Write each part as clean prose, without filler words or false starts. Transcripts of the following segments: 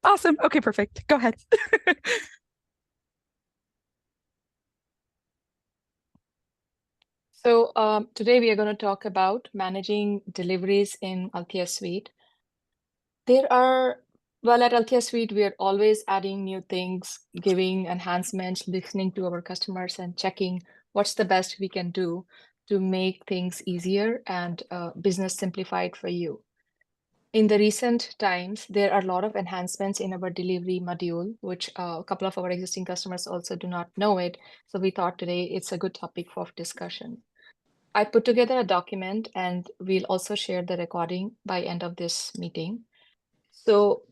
Awesome. Okay, perfect. Go ahead. So today we are going to talk about managing deliveries in AltheaSuite. At AltheaSuite, we are always adding new things, giving enhancements, listening to our customers and checking what's the best we can do to make things easier and business simplified for you. In the recent times, there are a lot of enhancements in our delivery module, which a couple of our existing customers also do not know it. So we thought today it's a good topic for discussion. I put together a document and we'll also share the recording by end of this meeting. So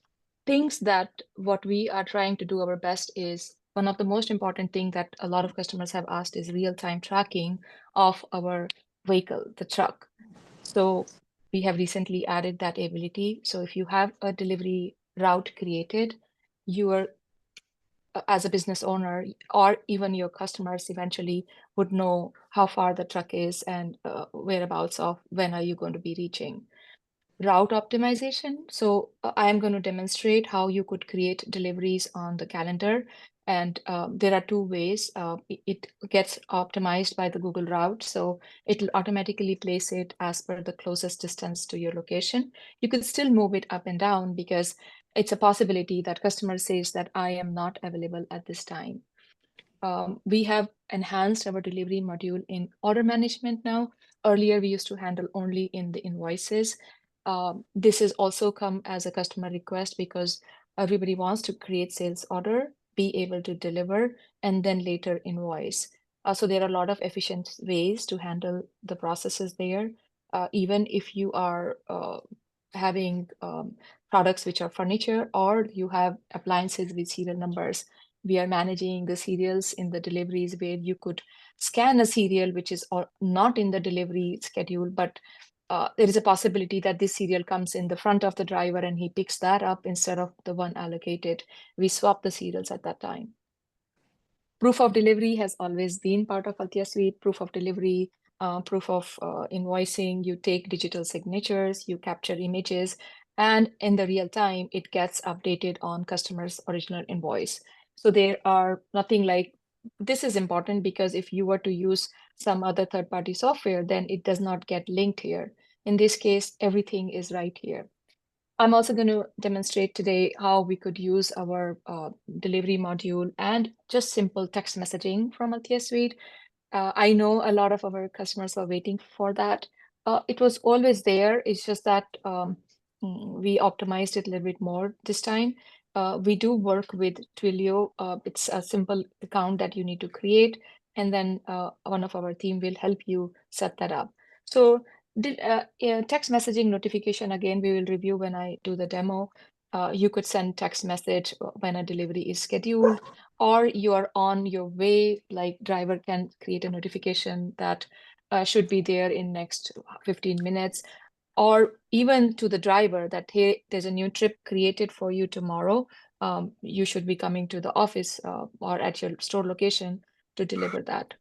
things that what we are trying to do our best is one of the most important thing that a lot of customers have asked is real-time tracking of our vehicle, the truck. So we have recently added that ability. So if you have a delivery route created, you are as a business owner or even your customers eventually would know how far the truck is and whereabouts of when are you going to be reaching. Route optimization. So I am going to demonstrate how you could create deliveries on the calendar. And there are two ways. It gets optimized by the Google route. So it'll automatically place it as per the closest distance to your location. You could still move it up and down because it's a possibility that customer says that I am not available at this time. We have enhanced our delivery module in order management now. Earlier, we used to handle only in the invoices. This has also come as a customer request because everybody wants to create sales order, be able to deliver, and then later invoice. So there are a lot of efficient ways to handle the processes there. Even if you are having products which are furniture or you have appliances with serial numbers, we are managing the serials in the deliveries where you could scan a serial which is not in the delivery schedule, but there is a possibility that this serial comes in the front of the driver and he picks that up instead of the one allocated. We swap the serials at that time. Proof of delivery has always been part of AltheaSuite. Proof of delivery, proof of invoicing, you take digital signatures, you capture images, and in the real time, it gets updated on customer's original invoice. So there are nothing like, this is important because if you were to use some other third-party software, then it does not get linked here. In this case, everything is right here. I'm also going to demonstrate today how we could use our delivery module and just simple text messaging from AltheaSuite. I know a lot of our customers are waiting for that. It was always there. It's just that we optimized it a little bit more this time. We do work with Twilio. It's a simple account that you need to create, and then one of our team will help you set that up. So text messaging notification, again, we will review when I do the demo. You could send text message when a delivery is scheduled, or you are on your way, like driver can create a notification that should be there in next 15 minutes, or even to the driver that, hey, there's a new trip created for you tomorrow. You should be coming to the office or at your store location to deliver that.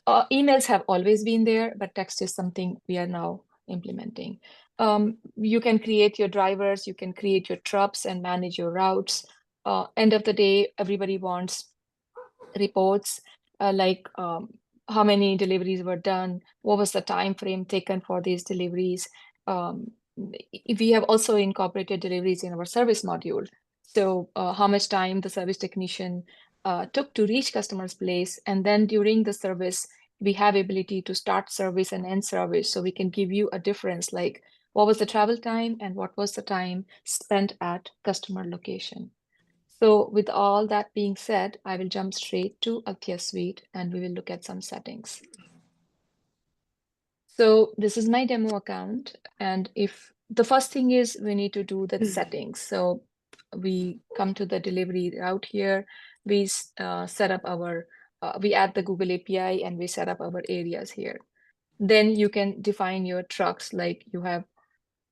Emails have always been there, but text is something we are now implementing. You can create your drivers, you can create your trucks and manage your routes. End of the day, everybody wants reports like how many deliveries were done, what was the time frame taken for these deliveries. We have also incorporated deliveries in our service module. So how much time the service technician took to reach customer's place, and then during the service, we have ability to start service and end service. So we can give you a difference, like what was the travel time and what was the time spent at customer location. So with all that being said, I will jump straight to AltheaSuite and we will look at some settings. So this is my demo account. And if the first thing is we need to do the settings. So we come to the delivery route here. We set up our, we add the Google API and we set up our areas here. Then you can define your trucks, like you have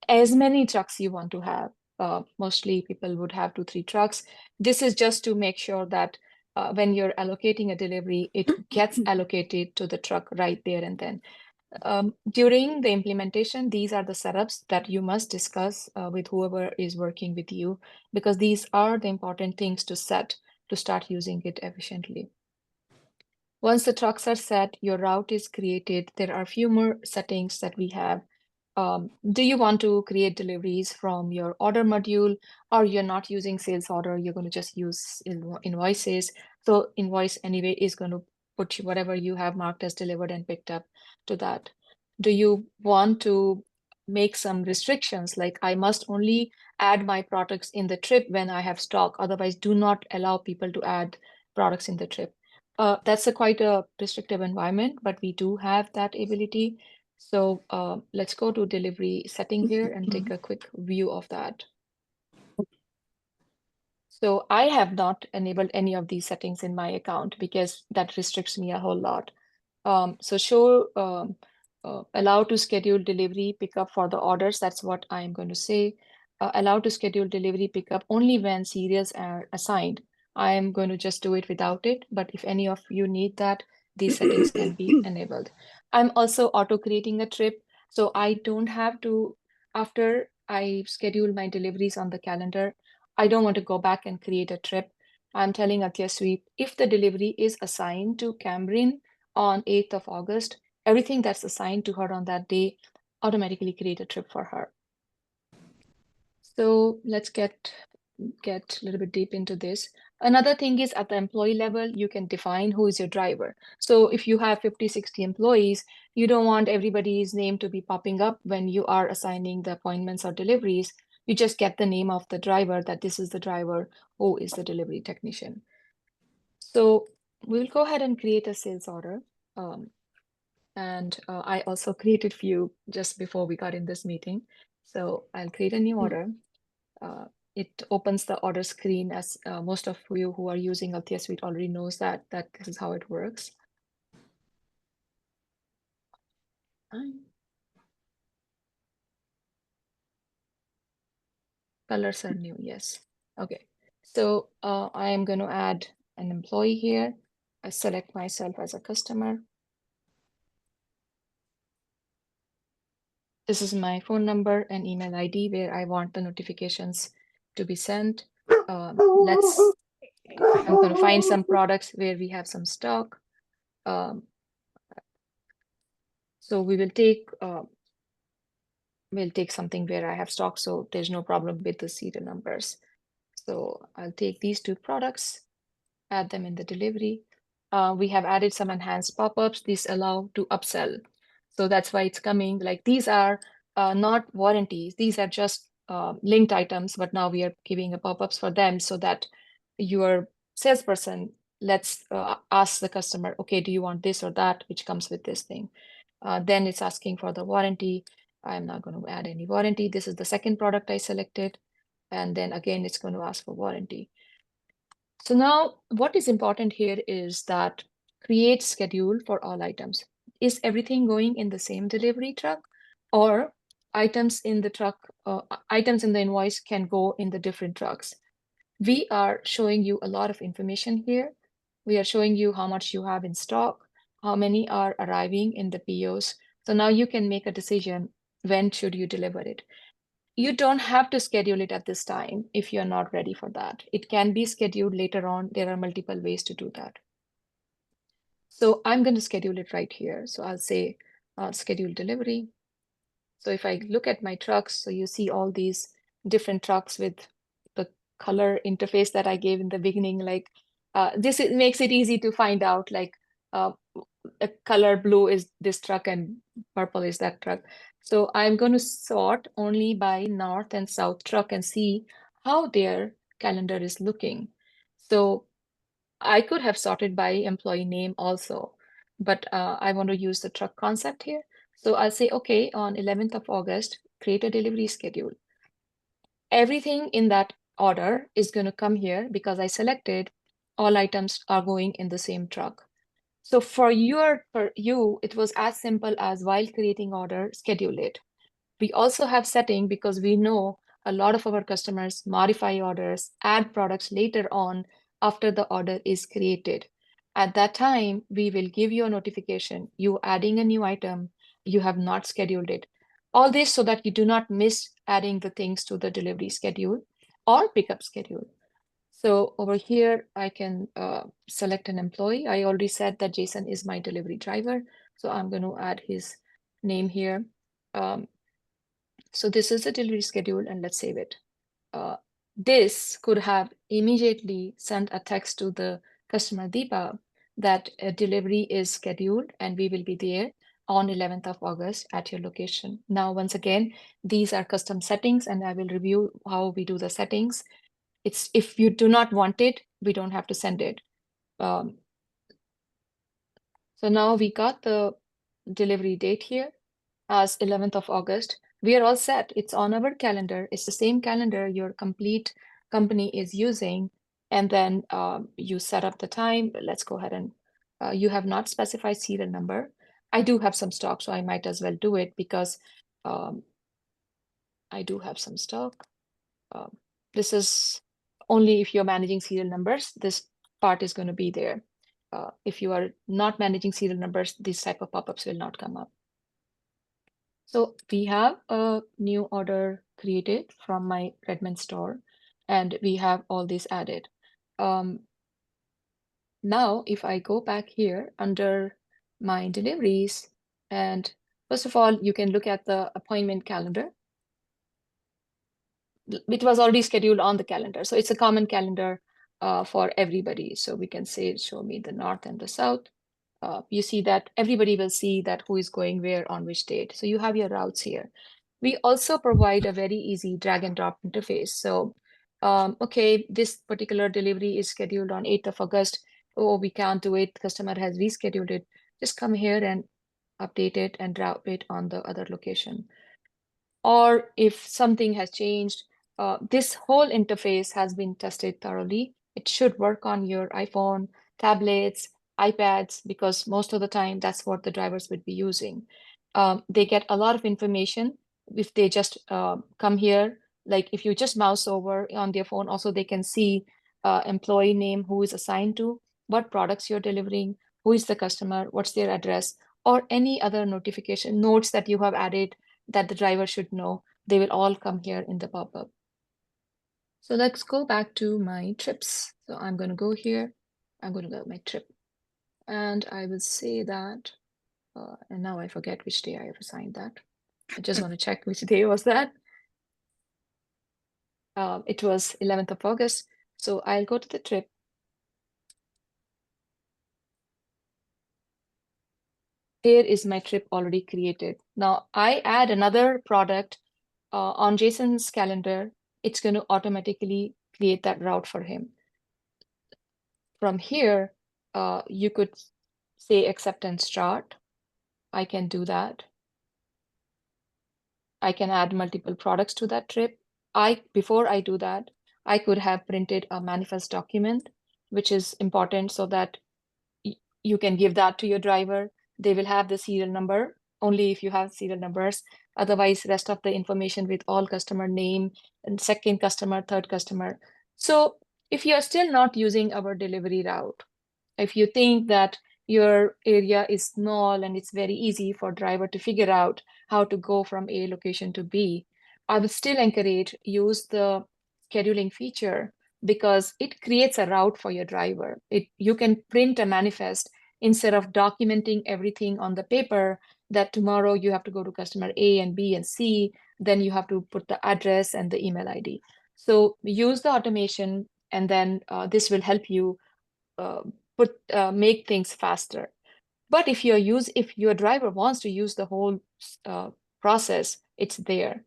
as many trucks you want to have. Mostly people would have 2-3 trucks. This is just to make sure that when you're allocating a delivery, it gets allocated to the truck right there and then. During the implementation, these are the setups that you must discuss with whoever is working with you, because these are the important things to set to start using it efficiently. Once the trucks are set, your route is created. There are a few more settings that we have. Do you want to create deliveries from your order module, or you're not using sales order, you're going to just use invoices? So invoice anyway is going to put whatever you have marked as delivered and picked up to that. Do you want to make some restrictions, like I must only add my products in the trip when I have stock, otherwise do not allow people to add products in the trip? That's quite a restrictive environment, but we do have that ability. So let's go to delivery setting here and take a quick view of that. So I have not enabled any of these settings in my account because that restricts me a whole lot. So show allow to schedule delivery pickup for the orders. That's what I'm going to say. Allow to schedule delivery pickup only when serials are assigned. I am going to just do it without it, but if any of you need that, these settings can be enabled. I'm also auto creating a trip, so I don't have to, after I schedule my deliveries on the calendar, I don't want to go back and create a trip. I'm telling AltheaSuite, if the delivery is assigned to Cameron on 8th of August, everything that's assigned to her on that day automatically create a trip for her. So let's get a little bit deep into this. Another thing is at the employee level, you can define who is your driver. So if you have 50, 60 employees, you don't want everybody's name to be popping up when you are assigning the appointments or deliveries. You just get the name of the driver, that this is the driver who is the delivery technician. So we'll go ahead and create a sales order. And I also created few just before we got in this meeting. So I'll create a new order. It opens the order screen, as most of you who are using AltheaSuite already knows that this is how it works. Colors are new, yes. Okay, so I am going to add an employee here. I select myself as a customer. This is my phone number and email ID where I want the notifications to be sent. I'm going to find some products where we have some stock. So we'll take something where I have stock, so there's no problem with the serial numbers. So I'll take these two products, add them in the delivery. We have added some enhanced pop-ups. These allow to upsell. So that's why it's coming. Like these are not warranties. These are just linked items, but now we are giving a pop-ups for them so that your salesperson lets ask the customer, okay, do you want this or that, which comes with this thing? Then it's asking for the warranty. I'm not going to add any warranty. This is the second product I selected. And then again, it's going to ask for warranty. So now what is important here is that create schedule for all items. Is everything going in the same delivery truck, or items in the truck, items in the invoice can go in the different trucks? We are showing you a lot of information here. We are showing you how much you have in stock, how many are arriving in the POs. So now you can make a decision, when should you deliver it? You don't have to schedule it at this time if you're not ready for that. It can be scheduled later on. There are multiple ways to do that. So I'm going to schedule it right here. So I'll say schedule delivery. So if I look at my trucks, so you see all these different trucks with the color interface that I gave in the beginning, like makes it easy to find out, like uh, a color blue is this truck and purple is that truck. So I'm going to sort only by north and south truck and see how their calendar is looking. So I could have sorted by employee name also, but I want to use the truck concept here. So I'll say, okay, on 11th of August, create a delivery schedule. Everything in that order is going to come here because I selected all items are going in the same truck. So for you, it was as simple as while creating order, schedule it. We also have setting because we know a lot of our customers modify orders, add products later on after the order is created. At that time, we will give you a notification, you adding a new item, you have not scheduled it. All this so that you do not miss adding the things to the delivery schedule or pickup schedule. So over here, I can select an employee. I already said that Jason is my delivery driver. So I'm going to add his name here. So this is the delivery schedule, and let's save it. This could have immediately sent a text to the customer Deepa that a delivery is scheduled and we will be there on 11th of August at your location. Now, once again, these are custom settings, and I will review how we do the settings. It's if you do not want it, we don't have to send it. So now we got the delivery date here as 11th of August. We are all set. It's on our calendar. It's the same calendar your complete company is using. And then you set up the time. Let's go ahead and you have not specified serial number. I do have some stock, so I might as well do it because I do have some stock. This is only if you're managing serial numbers, this part is going to be there. If you are not managing serial numbers, these type of pop-ups will not come up. So we have a new order created from my Redmond store, and we have all this added. Now, if I go back here under my deliveries, and first of all, you can look at the appointment calendar. It was already scheduled on the calendar. So it's a common calendar for everybody. So we can say, show me the north and the south. You see that everybody will see that who is going where on which date. So you have your routes here. We also provide a very easy drag and drop interface. So, okay, this particular delivery is scheduled on 8th of August. Oh, we can't do it. The customer has rescheduled it. Just come here and update it and drop it on the other location. Or if something has changed, this whole interface has been tested thoroughly. It should work on your iPhone, tablets, iPads, because most of the time that's what the drivers would be using. They get a lot of information if they just come here. Like if you just mouse over on their phone, also they can see employee name, who is assigned to, what products you're delivering, who is the customer, what's their address, or any other notification notes that you have added that the driver should know. They will all come here in the pop-up. So let's go back to my trips. So I'm going to go here. I'm going to go my trip. And I will say that, and now I forget which day I have assigned that. I just want to check which day was that. It was 11th of August. So I'll go to the trip. Here is my trip already created. Now I add another product on Jason's calendar. It's going to automatically create that route for him. From here, you could say acceptance chart. I can do that. I can add multiple products to that trip. Before I do that, I could have printed a manifest document, which is important so that you can give that to your driver. They will have the serial number only if you have serial numbers. Otherwise, rest of the information with all customer name and second customer, third customer. So if you're still not using our delivery route, if you think that your area is small and it's very easy for driver to figure out how to go from A location to B, I would still encourage use the scheduling feature because it creates a route for your driver. You can print a manifest instead of documenting everything on the paper that tomorrow you have to go to customer A and B and C, then you have to put the address and the email ID. So use the automation, and then this will help you make things faster. But if your driver wants to use the whole process, it's there.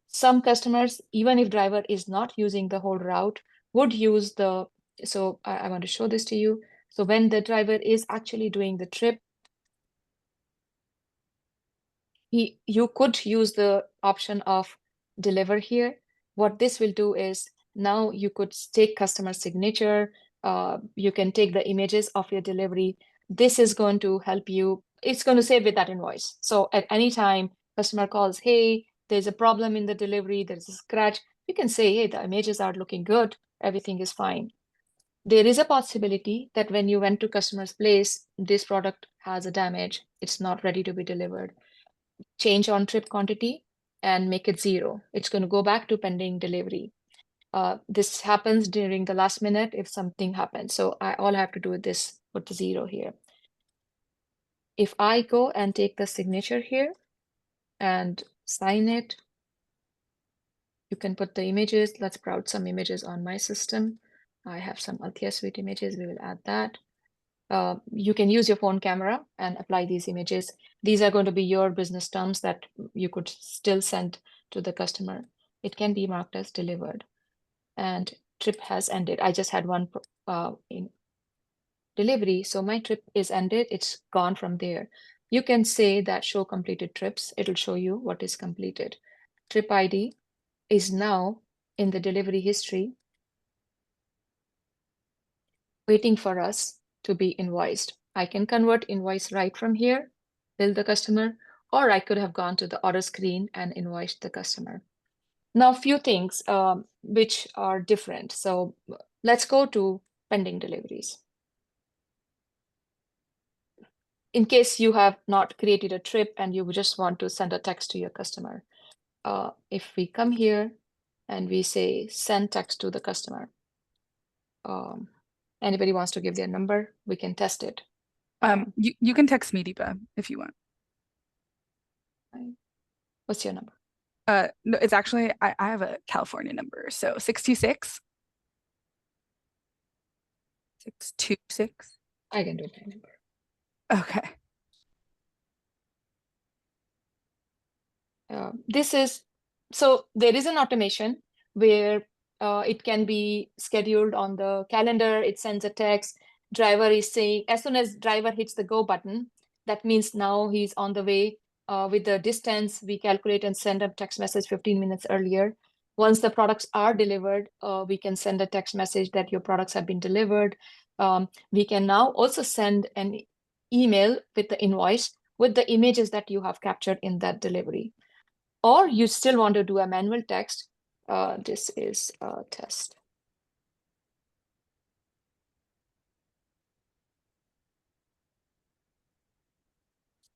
Some customers, even if driver is not using the whole route, would use the, so I want to show this to you. So when the driver is actually doing the trip, you could use the option of deliver here. What this will do is now you could take customer signature. You can take the images of your delivery. This is going to help you. It's going to save with that invoice. So at any time customer calls, hey, there's a problem in the delivery, there's a scratch, you can say, hey, the images are looking good, everything is fine. There is a possibility that when you went to customer's place, this product has a damage, it's not ready to be delivered. change on trip quantity and make it 0. It's going to go back to pending delivery. This happens during the last minute if something happens. So all I have to do is this, put the 0 here. If I go and take the signature here and sign it, you can put the images. Let's browse some images on my system. I have some AltheaSuite images. We will add that. You can use your phone camera and apply these images. These are going to be your business terms that you could still send to the customer. It can be marked as delivered. And trip has ended. I just had one in delivery, so my trip is ended. It's gone from there. You can say that show completed trips. It'll show you what is completed. Trip ID is now in the delivery history, waiting for us to be invoiced. I can convert invoice right from here, bill the customer, or I could have gone to the order screen and invoiced the customer. Now, a few things which are different. So let's go to pending deliveries. In case you have not created a trip and you just want to send a text to your customer, if we come here and we say send text to the customer, anybody wants to give their number, we can test it. You can text me, Deepa, if you want. What's your number? No, it's actually I have a California number, so 626 626. I can do my number. Okay. So there is an automation where it can be scheduled on the calendar. It sends a text. Driver is saying, as soon as driver hits the go button, that means now he's on the way. With the distance, we calculate and send a text message 15 minutes earlier. Once the products are delivered, we can send a text message that your products have been delivered. We can now also send an email with the invoice with the images that you have captured in that delivery. Or you still want to do a manual text, this is a test.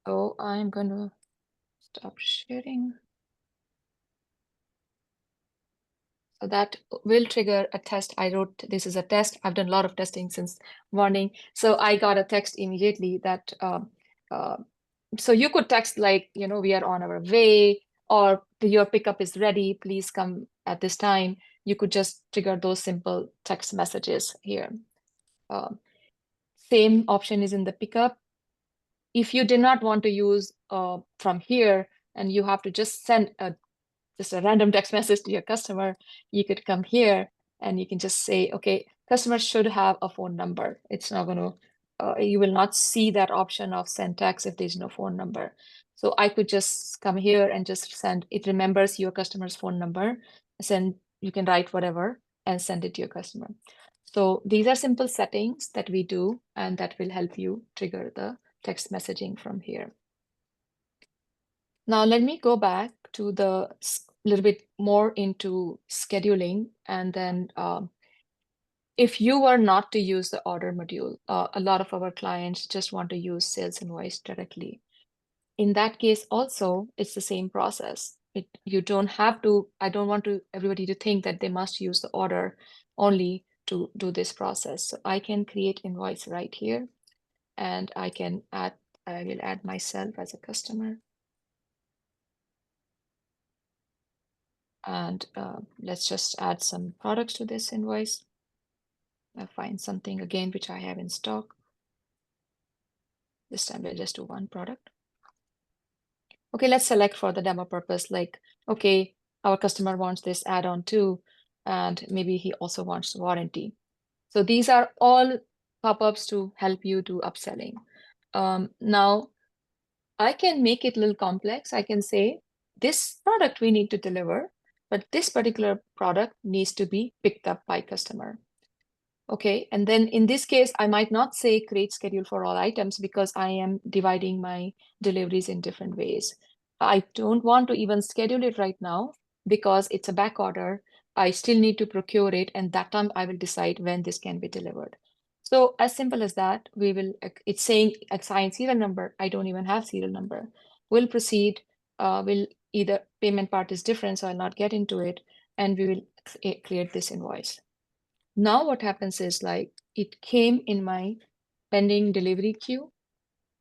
So I'm going to stop sharing. So that will trigger a test. I wrote, this is a test. I've done a lot of testing since morning. So I got a text immediately that, so you could text like, we are on our way, or your pickup is ready, please come at this time. You could just trigger those simple text messages here. Same option is in the pickup. If you did not want to use from here and you have to just send just a random text message to your customer, you could come here and you can just say, okay, customer should have a phone number. It's not going to, you will not see that option of send text if there's no phone number. So I could just come here and just send, it remembers your customer's phone number, you can write whatever and send it to your customer. So these are simple settings that we do, and that will help you trigger the text messaging from here. Now let me go back to the little bit more into scheduling, and then if you were not to use the order module, a lot of our clients just want to use sales invoice directly. In that case also, it's the same process. You don't have to, I don't want everybody to think that they must use the order only to do this process. So I can create invoice right here, and I will add myself as a customer. And let's just add some products to this invoice. I'll find something again which I have in stock. This time we'll just do one product. Okay, let's select for the demo purpose, like, okay, our customer wants this add-on too, and maybe he also wants warranty. So these are all pop-ups to help you do upselling. Now, I can make it a little complex. I can say, this product we need to deliver, but this particular product needs to be picked up by customer. Okay, and then in this case, I might not say create schedule for all items because I am dividing my deliveries in different ways. I don't want to even schedule it right now because it's a back order. I still need to procure it, and that time I will decide when this can be delivered. So as simple as that, it's saying assign serial number. I don't even have serial number. We'll proceed will either payment part is different, so I'll not get into it, and we will create this invoice. Now what happens is like it came in my pending delivery queue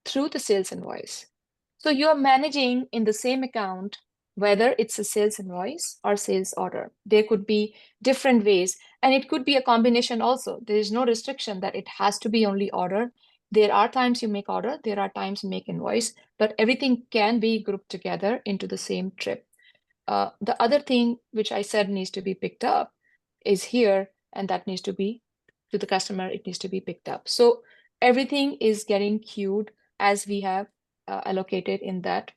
through the sales invoice. So you're managing in the same account, whether it's a sales invoice or sales order. There could be different ways, and it could be a combination also. There is no restriction that it has to be only order. There are times you make order, there are times you make invoice, but everything can be grouped together into the same trip. The other thing which I said needs to be picked up is here, and that needs to be to the customer, it needs to be picked up. So everything is getting queued as we have allocated in that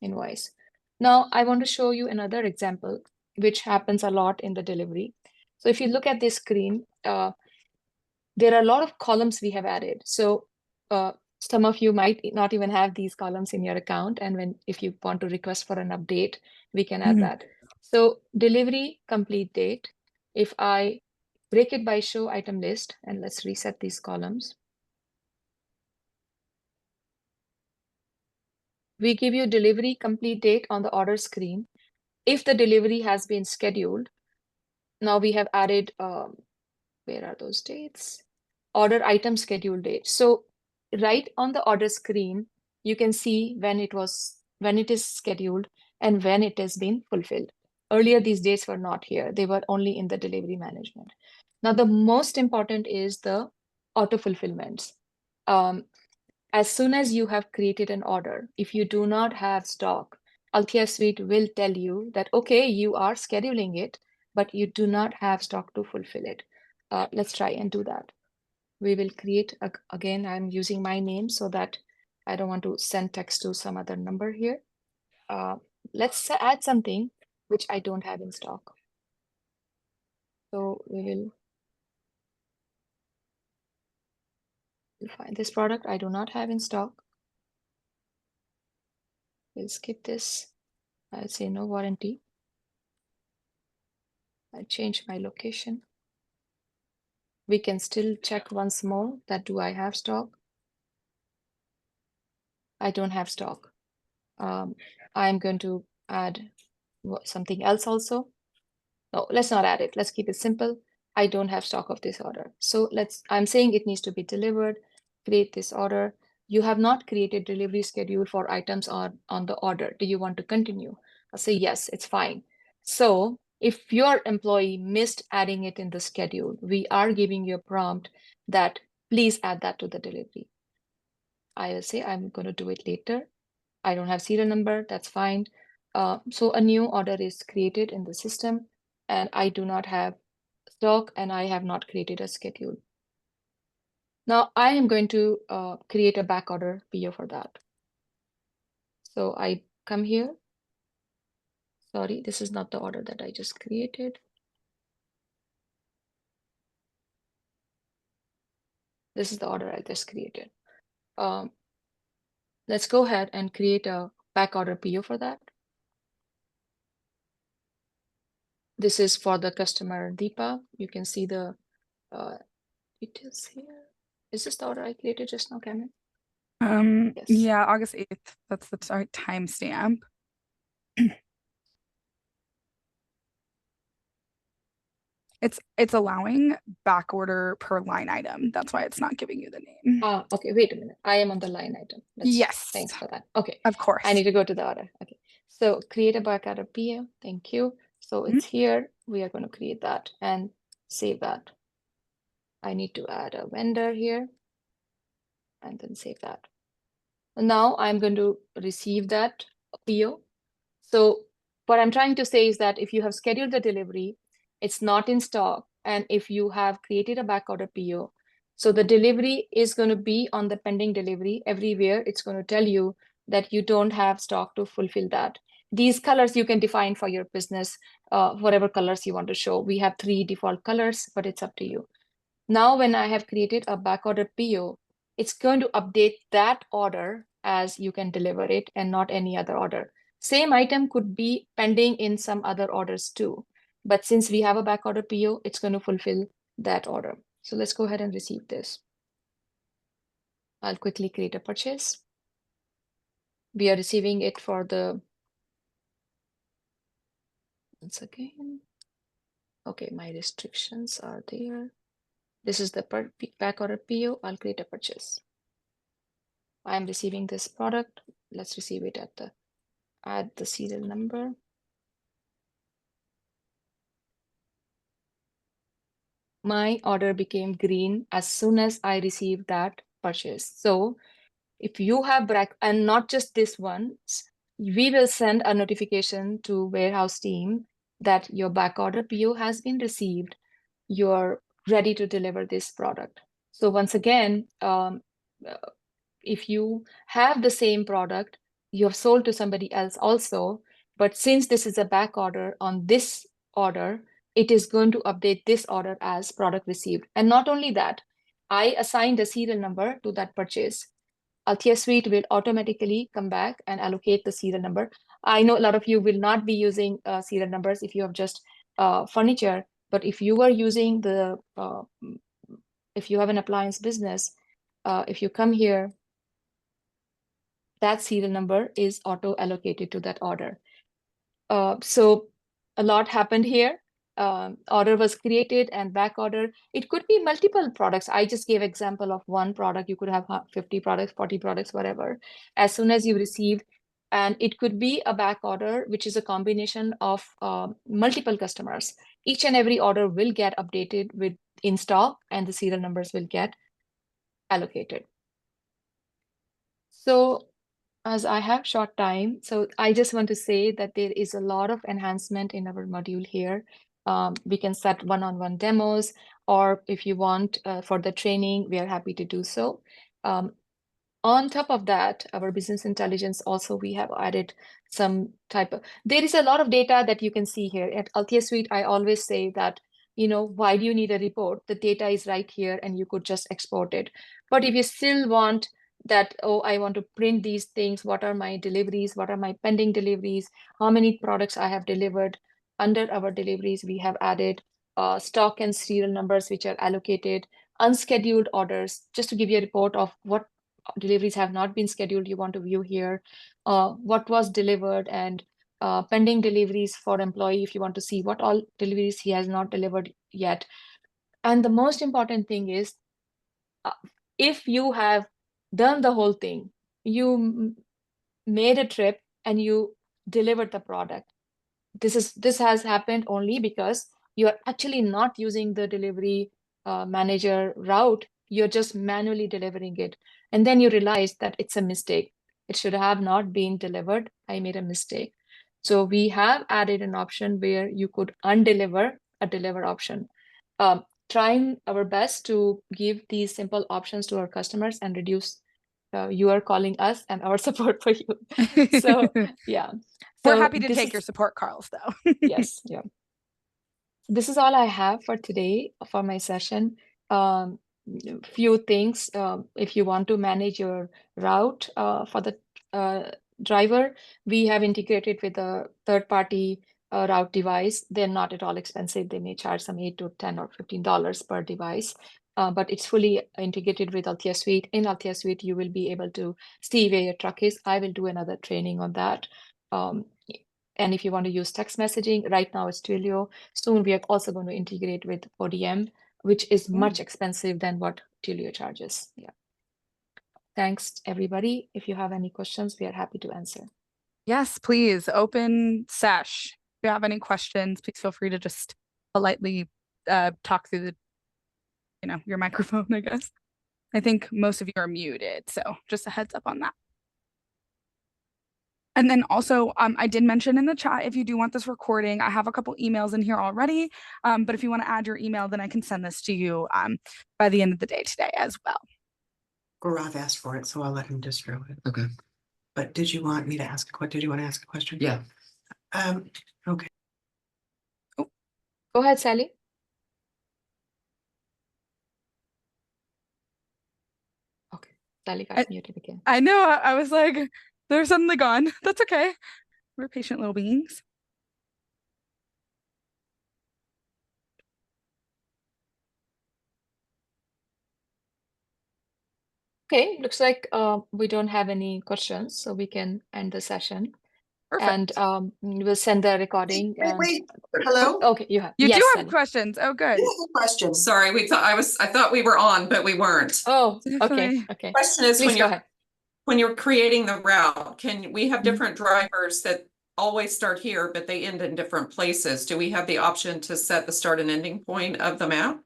invoice. Now, I want to show you another example, which happens a lot in the delivery. So if you look at this screen, there are a lot of columns we have added. So some of you might not even have these columns in your account. And if you want to request for an update, we can add that. So delivery complete date, if I break it by show item list, and let's reset these columns. We give you delivery complete date on the order screen. If the delivery has been scheduled, now we have added, where are those dates? Order item schedule date. So right on the order screen, you can see when it is scheduled and when it has been fulfilled. Earlier, these dates were not here. They were only in the delivery management. Now, the most important is the auto fulfillments. As soon as you have created an order, if you do not have stock, AltheaSuite will tell you that, okay, you are scheduling it, but you do not have stock to fulfill it. Let's try and do that. We will create, again, I'm using my name so that I don't want to send text to some other number here. Let's add something which I don't have in stock. So we'll find this product I do not have in stock. We'll skip this. I'll say no warranty. I'll change my location. We can still check once more that do I have stock? I don't have stock. I'm going to add something else also. No, let's not add it. Let's keep it simple. I don't have stock of this order. So I'm saying it needs to be delivered, create this order. You have not created delivery schedule for items on the order. Do you want to continue? I'll say yes, it's fine. So if your employee missed adding it in the schedule, we are giving you a prompt that please add that to the delivery. I will say I'm going to do it later. I don't have serial number, that's fine. So a new order is created in the system, and I do not have stock, and I have not created a schedule. Now I am going to create a back order PO for that. So I come here. Sorry, this is not the order that I just created. This is the order I just created. Let's go ahead and create a back order PO for that. This is for the customer Deepa. You can see the details here. Is this the order I created just now, Cameron? Yes. Yeah, August 8th. That's the timestamp. It's allowing back order per line item. That's why it's not giving you the name. Okay, wait a minute. I am on the line item. Yes. Thanks for that. Okay. Of course. I need to go to the order. Okay. So create a back order PO. Thank you. So it's here. We are going to create that and save that. I need to add a vendor here and then save that. Now I'm going to receive that PO. So what I'm trying to say is that if you have scheduled the delivery, it's not in stock, and if you have created a back order PO, so the delivery is going to be on the pending delivery everywhere. It's going to tell you that you don't have stock to fulfill that. These colors you can define for your business, whatever colors you want to show. We have 3 default colors, but it's up to you. Now, when I have created a back order PO, it's going to update that order as you can deliver it and not any other order. Same item could be pending in some other orders too. But since we have a back order PO, it's going to fulfill that order. So let's go ahead and receive this. I'll quickly create a purchase. We are receiving it for the Once again. Okay, my restrictions are there. This is the back order PO. I'll create a purchase. I'm receiving this product. Let's receive it at add the serial number. My order became green as soon as I received that purchase. So if you have and not just this one, we will send a notification to warehouse team that your back order PO has been received. You're ready to deliver this product. So once again, if you have the same product, you have sold to somebody else also, but since this is a back order on this order, it is going to update this order as product received. And not only that, I assigned a serial number to that purchase. AltheaSuite will automatically come back and allocate the serial number. I know a lot of you will not be using serial numbers if you have just furniture, but if you are using if you have an appliance business, if you come here, that serial number is auto allocated to that order. So a lot happened here. Order was created and back order. It could be multiple products. I just gave example of one product. You could have 50 products, 40 products, whatever. As soon as you received, and it could be a back order, which is a combination of multiple customers. Each and every order will get updated with in stock, and the serial numbers will get allocated. So as I have short time, so I just want to say that there is a lot of enhancement in our module here. We can set one-on-one demos, or if you want for the training, we are happy to do so. On top of that, our business intelligence also, we have added some there is a lot of data that you can see here. At AltheaSuite, I always say that, why do you need a report? The data is right here and you could just export it. But if you still want that, oh, I want to print these things, what are my deliveries? What are my pending deliveries? How many products I have delivered? Under our deliveries, we have added stock and serial numbers, which are allocated, unscheduled orders, just to give you a report of what deliveries have not been scheduled, you want to view here, what was delivered, and pending deliveries for employee if you want to see what all deliveries he has not delivered yet. And the most important thing is, if you have done the whole thing, you made a trip and you delivered the product, this has happened only because you're actually not using the delivery manager route. You're just manually delivering it, and then you realize that it's a mistake. It should have not been delivered. I made a mistake. So we have added an option where you could undeliver a deliver option. Trying our best to give these simple options to our customers and reduce you are calling us and our support for you. So yeah. We're So happy to this take is your support, Carls, though. yes, yeah. This is all I have for today for my session. Few things. If you want to manage your route for the driver, we have integrated with a third-party route device. They're not at all expensive. They may charge some $8 to $10 or $15 per device. But it's fully integrated with AltheaSuite. In AltheaSuite, you will be able to see where your truck is. I will do another training on that. And if you want to use text messaging, right now it's Twilio. Soon we are also going to integrate with ODM, which is much expensive than what Twilio charges. Yeah. Thanks, everybody. If you have any questions, we are happy to answer. Yes, please. Open sesh. If you have any questions, please feel free to just politely talk through your microphone, I guess. I think most of you are muted, so just a heads up on that. And then also, I did mention in the chat, if you do want this recording, I have a couple emails in here already. But if you want to add your email, then I can send this to you by the end of the day today as well. Gaurav asked for it, so I'll let him distro it. Okay. But did you want me to ask a question? Did you want to ask a question? Yeah. Okay. Oh. Go ahead, Sally. Okay. Sally got muted again. I know. I was like, they're suddenly gone. That's okay. We're patient little beings. Okay, looks like we don't have any questions, so we can end the session. Perfect. And we'll send the recording. Wait, hello? Okay, you have. You Yes, do have Sally. questions. Oh, good. Question. Sorry, I thought we were on, but we weren't. Oh, okay, Definitely. okay. Question is, Please go ahead. when you're creating the route, can we have Mhm. different drivers that always start here, but they end in different places? Do we have the option to set the start and ending point of the map?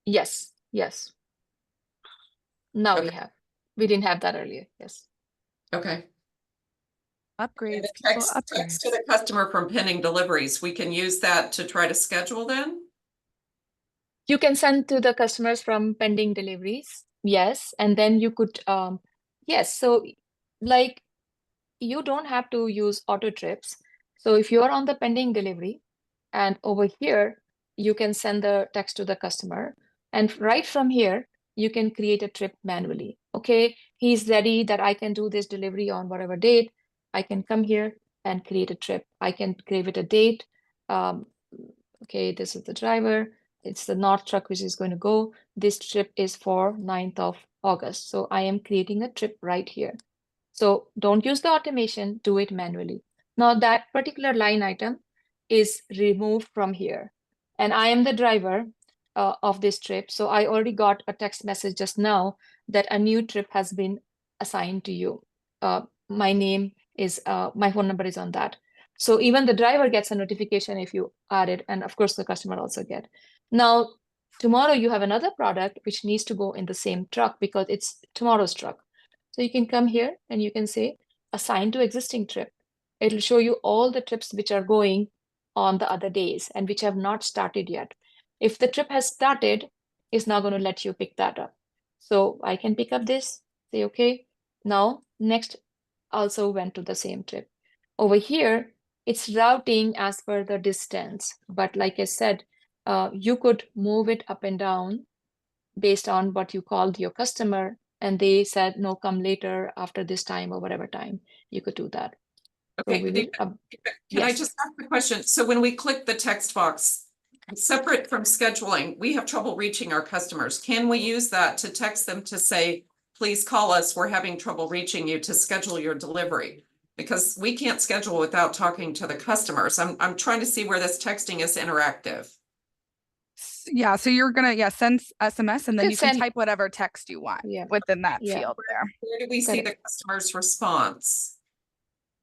Yes, yes. Now we Okay. have. We didn't have that earlier. Yes. Okay. And Upgrades. the People text to upgrades. the customer from pending deliveries, we can use that to try to schedule then? You can send to the customers from pending deliveries. Yes. And then you could, yes. So like you don't have to use auto trips. So if you're on the pending delivery and over here, you can send the text to the customer. And right from here, you can create a trip manually. Okay, he's ready that I can do this delivery on whatever date. I can come here and create a trip. I can give it a date. Um, okay, this is the driver. It's the north truck which is going to go. This trip is for 9th of August. So I am creating a trip right here. So don't use the automation, do it manually. Now that particular line item is removed from here. And I am the driver of this trip. So I already got a text message just now that a new trip has been assigned to you. My name is, my phone number is on that. So even the driver gets a notification if you add it. And of course, the customer also get. Now, tomorrow you have another product which needs to go in the same truck because it's tomorrow's truck. So you can come here and you can say assign to existing trip. It'll show you all the trips which are going on the other days and which have not started yet. If the trip has started, it's now going to let you pick that up. So I can pick up this, say, okay, now next also went to the same trip. Over here, it's routing as per the distance. But like I said, you could move it up and down based on what you called your customer, and they said, no, come later after this time or whatever time, you could do that. So Okay, we will, can I yes. just ask a question? So when we click the text box, separate from scheduling, we have trouble reaching our customers. Can we use that to text them to say, please call us, we're having trouble reaching you to schedule your delivery? Because we can't schedule without talking to the customers. I'm trying to see where this texting is interactive. Yeah, so you're gonna send SMS and then you can Send, type whatever text you want within that field there. Where do we see the customer's response?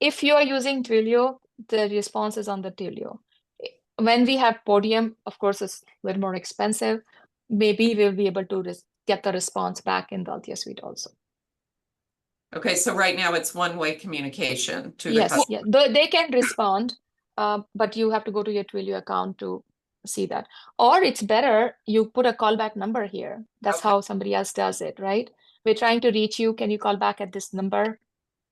If you are using Twilio, the response is on the Twilio. When we have Podium, of course, it's a little more expensive. Maybe we'll be able to get the response back in the AltheaSuite also. Okay, so right now it's one-way communication to the customer. Yes, they can respond, but you have to go to your Twilio account to see that. Or it's better, you put a callback number here. That's how somebody else does it, right? We're trying to reach you. Can you call back at this number?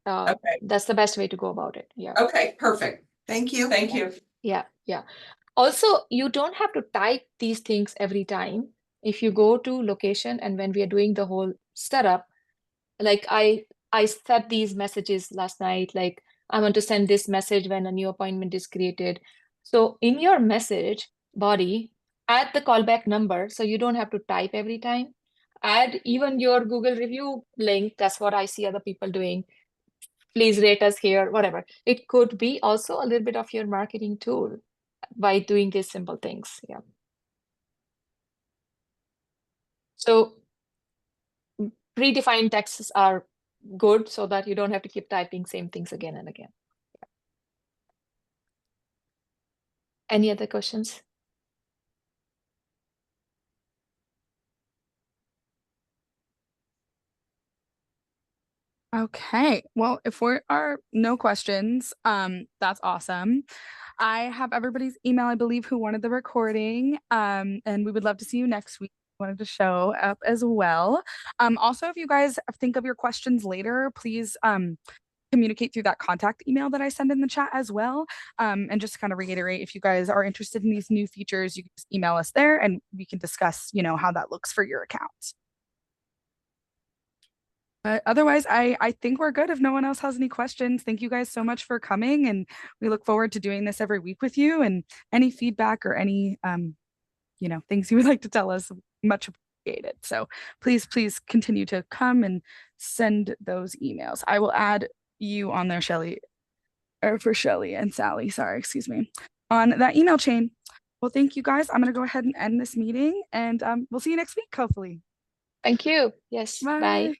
Okay. That's the best way to go about it. Yeah. Okay, perfect. Thank you. Thank you. Yeah. Also, you don't have to type these things every time. If you go to location and when we are doing the whole setup, like I set these messages last night, like I want to send this message when a new appointment is created. So in your message body, add the callback number so you don't have to type every time. Add even your Google review link. That's what I see other people doing. Please rate us here, whatever. It could be also a little bit of your marketing tool by doing these simple things. Yeah. So predefined texts are good so that you don't have to keep typing same things again and again. Yeah. Any other questions? Okay, well, if there are no questions, that's awesome. I have everybody's email, I believe, who wanted the recording, and we would love to see you next week. Wanted to show up as well. Also, if you guys think of your questions later, please communicate through that contact email that I send in the chat as well. And just to kind of reiterate, if you guys are interested in these new features, you can just email us there and we can discuss, how that looks for your account. But otherwise, I think we're good if no one else has any questions. Thank you guys so much for coming, and we look forward to doing this every week with you. And any feedback or any, things you would like to tell us, much appreciated. So please continue to come and send those emails. I will add you on there, Shelly, or for Shelley and Sally, sorry, excuse me, on that email chain. Well, thank you guys. I'm going to go ahead and end this meeting, and we'll see you next week, hopefully. Thank you. Yes. Bye. Bye.